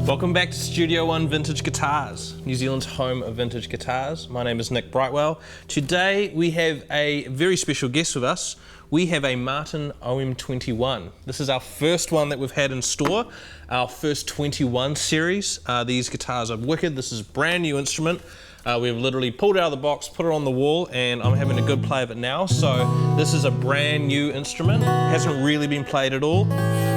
Welcome back to Studio One Vintage Guitars, New Zealand's home of vintage guitars. My name is Nick Brightwell. Today we have a very special guest with us. We have a Martin OM-21. This is our first one that we've had in store, our first 21 series. These guitars are wicked. This is a brand new instrument. We've literally pulled it out of the box, put it on the wall, and I'm having a good play of it now. So this is a brand new instrument. It hasn't really been played at all.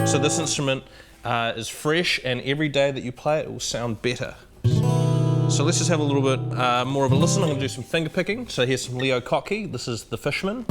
So this instrument is fresh, and every day that you play it, it will sound better. So let's just have a little bit more of a listen. I'm going to do some finger picking. So here's some Leo Kottke. This is the Fisherman.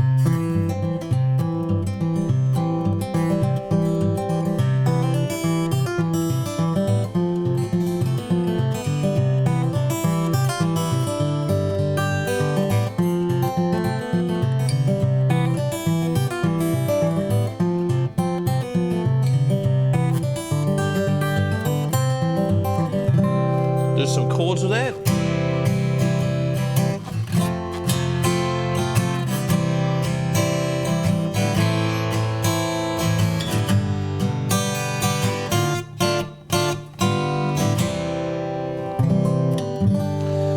Do some chords with that.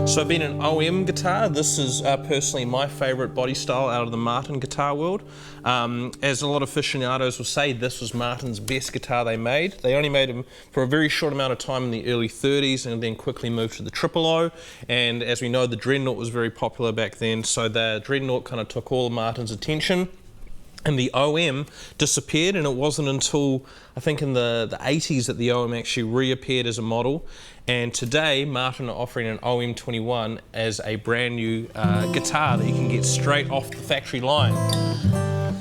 So being an OM guitar, this is personally my favourite body style out of the Martin guitar world. As a lot of aficionados will say, this was Martin's best guitar they made. They only made them for a very short amount of time in the early 30s and then quickly moved to the Triple O. And as we know, the Dreadnought was very popular back then, so the Dreadnought kind of took all of Martin's attention. And the OM disappeared, and it wasn't until I think in the 80s that the OM actually reappeared as a model. And today Martin are offering an OM-21 as a brand new guitar that you can get straight off the factory line.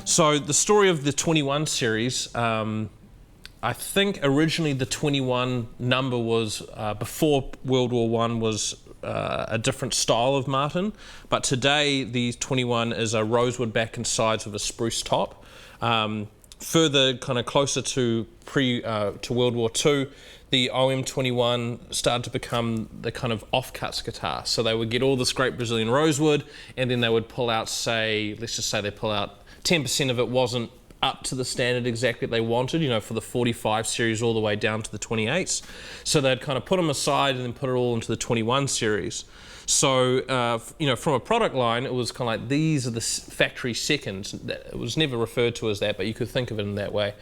So the story of the 21 series, I think originally the 21 number was before World War I was a different style of Martin, but today the 21 is a rosewood back and sides with a spruce top. Further kind of closer to to World War II, the OM-21 started to become the kind of offcuts guitar. So they would get all this great Brazilian rosewood, and then they would pull out, say, let's just say they pull out 10% of it wasn't up to the standard exactly that they wanted, you know, for the 45 series all the way down to the 28s. So they'd kind of put them aside and then put it all into the 21 series. So, you know, from a product line, it was kind of like, these are the factory seconds. It was never referred to as that, but you could think of it in that way.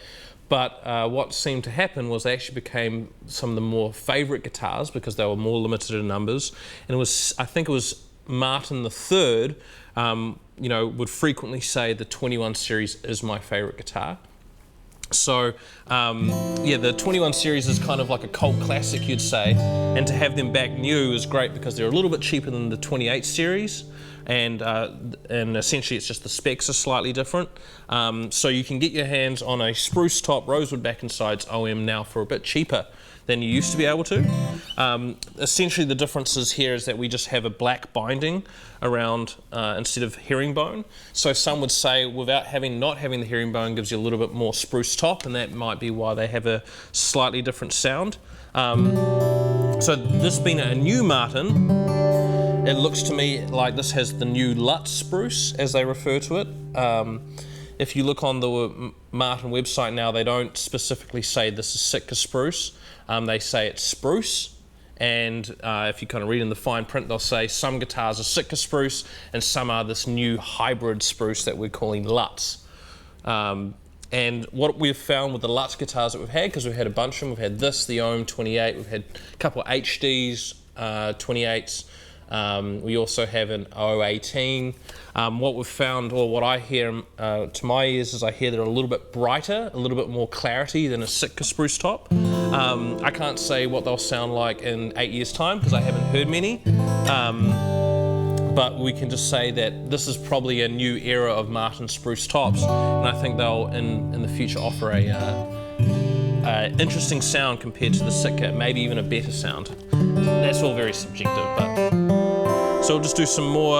But what seemed to happen was they actually became some of the more favourite guitars because they were more limited in numbers. And it was, I think it was Martin III, you know, would frequently say the 21 series is my favourite guitar. So, yeah, the 21 series is kind of like a cult classic, you'd say, and to have them back new is great because they're a little bit cheaper than the 28 series, and essentially it's just the specs are slightly different. So you can get your hands on a spruce top, rosewood back and sides OM now for a bit cheaper than you used to be able to. Essentially the differences here is that we just have a black binding around instead of herringbone. So some would say without not having the herringbone gives you a little bit more spruce top, and that might be why they have a slightly different sound. So this being a new Martin, it looks to me like this has the new Lutz spruce, as they refer to it. If you look on the Martin website now, they don't specifically say this is Sitka spruce. They say it's spruce, and if you kind of read in the fine print, they'll say some guitars are Sitka spruce and some are this new hybrid spruce that we're calling Lutz. And what we've found with the Lutz guitars that we've had, because we've had a bunch of them, we've had this, the OM-28, we've had a couple of HDs, 28s, we also have an O18. What we've found, or what I hear to my ears, is I hear they're a little bit brighter, a little bit more clarity than a Sitka spruce top. I can't say what they'll sound like in 8 years' time because I haven't heard many. But we can just say that this is probably a new era of Martin spruce tops, and I think they'll in the future offer a interesting sound compared to the Sitka, maybe even a better sound. That's all very subjective, but so we'll just do some more.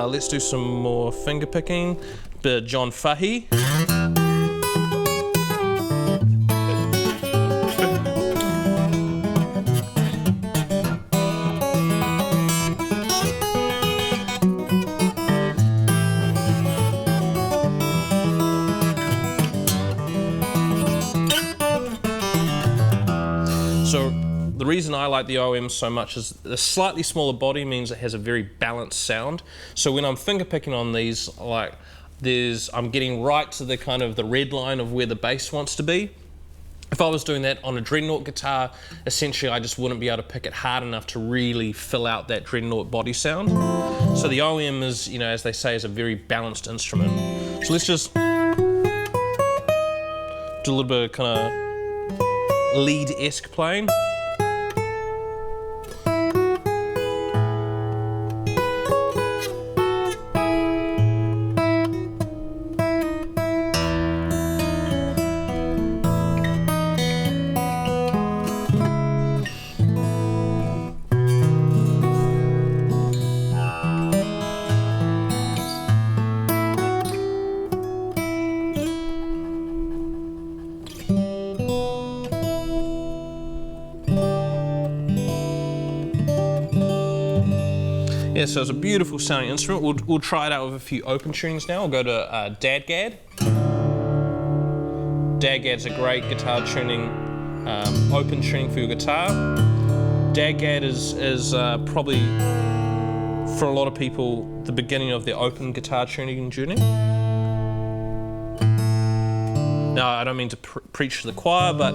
Let's do some more finger picking. Bit of John Fahey. the reason I like the OM so much is the slightly smaller body means it has a very balanced sound. So when I'm finger picking on these, like I'm getting right to the kind of the red line of where the bass wants to be. If I was doing that on a dreadnought guitar, essentially I just wouldn't be able to pick it hard enough to really fill out that dreadnought body sound. So the OM is, you know, as they say, is a very balanced instrument. So let's just do a little bit of kind of lead-esque playing. Yeah, so it's a beautiful sounding instrument. We'll try it out with a few open tunings now. We'll go to Dadgad. Dadgad's a great guitar tuning, open tuning for your guitar. Dadgad is probably, for a lot of people, the beginning of their open guitar tuning journey. Now, I don't mean to preach to the choir, but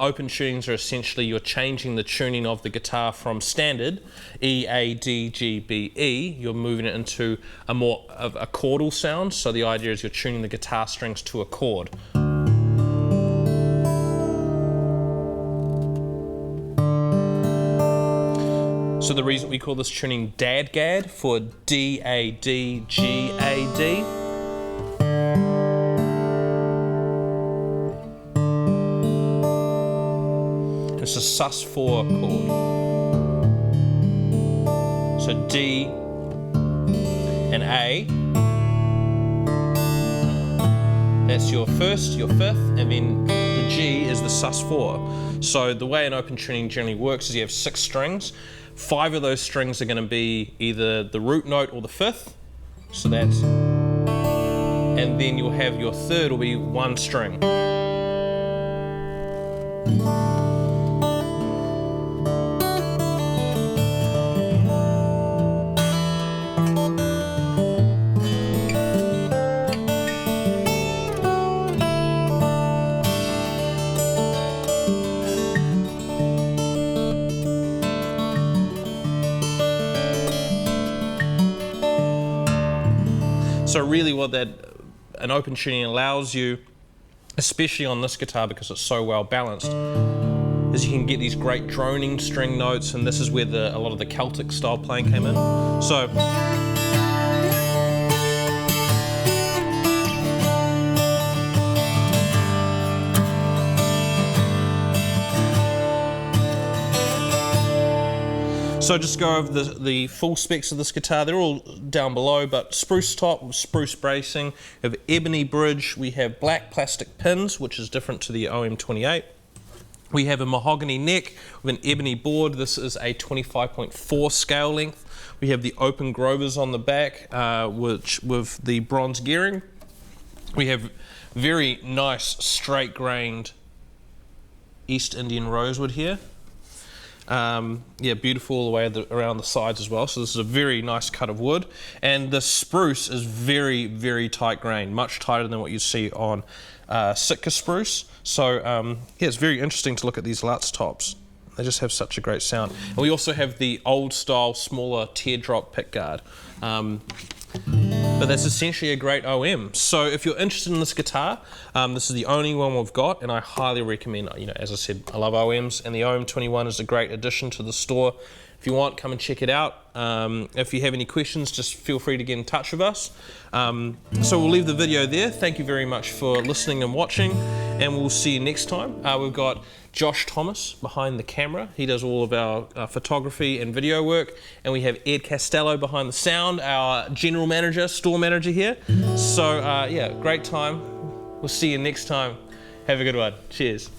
open tunings are essentially you're changing the tuning of the guitar from standard E, A, D, G, B, E. You're moving it into a more of a chordal sound. So the idea is you're tuning the guitar strings to a chord. So the reason we call this tuning Dadgad for D, A, D, G, A, D. It's a sus4 chord. So D and A, that's your first, your fifth, and then the G is the sus4. So the way an open tuning generally works is you have 6 strings. 5 of those strings are going to be either the root note or the fifth. So that's, and then you'll have your third will be 1 string. So really what an open tuning allows you, especially on this guitar because it's so well balanced, is you can get these great droning string notes, and this is where a lot of the Celtic style playing came in. So just go over the full specs of this guitar. They're all down below, but spruce top with spruce bracing. We have ebony bridge. We have black plastic pins, which is different to the OM-28. We have a mahogany neck with an ebony board. This is a 25.4 scale length. We have the open grovers on the back, which with the bronze gearing. We have very nice straight grained East Indian rosewood here. Yeah, beautiful all the way around the sides as well. So this is a very nice cut of wood, and the spruce is very, very tight grained, much tighter than what you see on Sitka spruce. So yeah, it's very interesting to look at these Lutz tops. They just have such a great sound. And we also have the old style, smaller teardrop pickguard. But that's essentially a great OM. So if you're interested in this guitar, this is the only one we've got, and I highly recommend, you know, as I said, I love OMs, and the OM-21 is a great addition to the store. If you want, come and check it out. If you have any questions, just feel free to get in touch with us. So we'll leave the video there. Thank you very much for listening and watching, and we'll see you next time. We've got Josh Thomas behind the camera. He does all of our photography and video work, and we have Ed Castello behind the sound, our general manager, store manager here. So yeah, great time. We'll see you next time. Have a good one. Cheers.